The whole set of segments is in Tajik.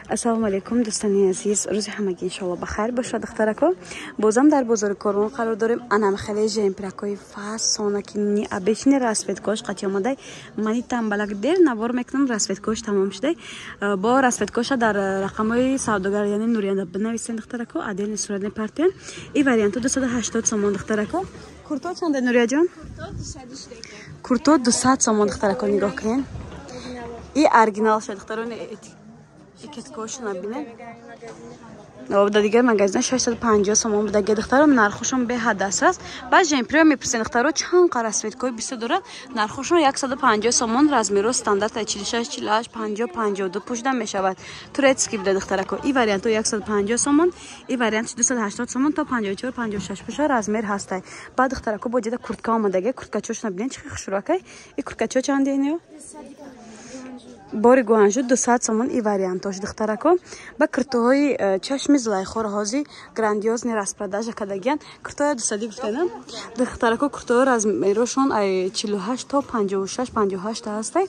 ассалому алайкум дӯстони азиз, рӯзи ҳамагӣ иншоалло бахайр бошад. духтарако бозам дар бозори Корвон қарор дорем. Анам хеле жемпиракои фасона ки ни обечни расветкош қати омадай. Мани тамбалак дер навор мекунам расветкош тамом шудай. Бо расветкоша дар рақамои савдогар яъне нурияда бинависен духтарако. Адели суратни партиян. И варианту 280 сомон духтарако. Курто чанде Нурия ҷон? Курто 200 сомон духтарако нигоҳ кунен. И оригинал шуд духтарони Кеткош набинен. Да дигар магазин 650 сомон будаги духтаром нархушон беҳад аст. Баъд жемпиро мепурсен духтаро чанд расветкои бисёр дорад. Нархушон 150 сомон, размеро стандарт 46, 48, 50, 52 пушида мешавад. Турецки буда духтарако. И варианту 150 сомон, и вариант 280 сомон та 54, 56 пуша размер ҳастай. Баъд духтарако бо ҷида куртка омадаги, курткачош набинен чӣ хушракай. И курткачо чанд денё? Бори гуанжу 200 сомон и вариантош духтарако. Ба куртоҳои чашми Зулайхо ҳози грандиозни распродажа кадагиян. Куртои 200 гуфтанам. Духтарако куртои размерошон 48 то 56, 58 ҳастай.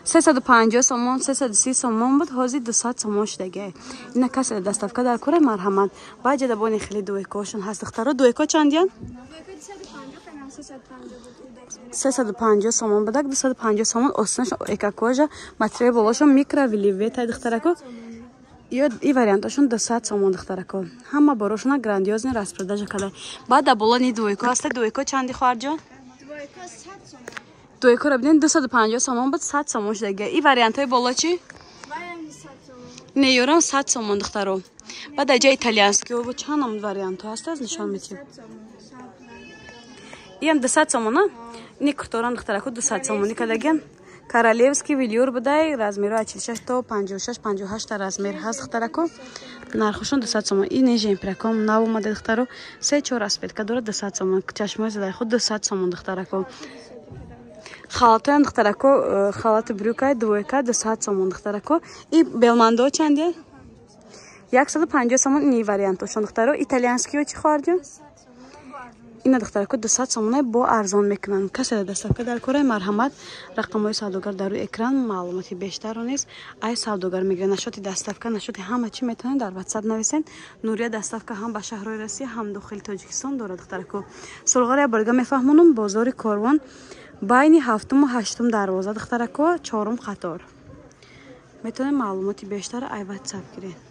350 сомон, 330 сомон буд, ҳози 200 сомон шудаги. Ина касе доставка дар кора марҳамат. Баҷа дабони хеле дуекошон ҳаст духтаро. Дуеко чандиян? 350 сомон будак, 250 сомон остинаш экокожа, материал болошон микровиливета духтарако. И варианташон 200 сомон духтарако. Ҳама борошона грандиозни распродажа кадай. Баъд даболани дуеко ҳаста. Дуеко чанди хоҳарҷон? Дуеко 100 сомон. Дуеко ра биден 250 сомон буд, 100 сомон шудаги. И вариантҳои боло чӣ? Варианти 100 сомон. Неёрам 100 сомон духтаро. Баъд аҷа итальянски бо чанд ном вариантҳо ҳаст аз нишон метем. Ям 200 сомона. Ни курторан духтарако 200 сомони кадагиян. Королевский велюр будай, размеро 46 то 56, 58 размер ҳаст духтарако. Нархушон 200 сомон. И не жемпираком нав омаде духтаро. 3-4 расветка дорад 200 сомон. Чашмои Зулайхо 200 сомон духтарако. Халатоян духтарако, халати брюкай дуека 200 сомон духтарако. И белмандо чанде? 150 сомон ини вариантошон духтаро. Итальянскио чӣ хоҳарҷон? ина духтарако 200 сомона бо арзон мекунанд. Касе доставка дар кораи марҳамат. Рақамои савдогар дар рӯи экран, маълумоти бештарро низ ай савдогар мегӯяд. Нашоти доставка, нашоти ҳама чӣ метавонед дар WhatsApp нависен. Нурия доставка ҳам ба шаҳрҳои Россия, ҳам дохили Тоҷикистон дорад духтарако. Сурғара барга мефаҳмонам бозори Корвон байни 7-ум ва 8-ум дарвоза духтарако 4-ум қатор. Метавонед маълумоти бештар ай WhatsApp гиред.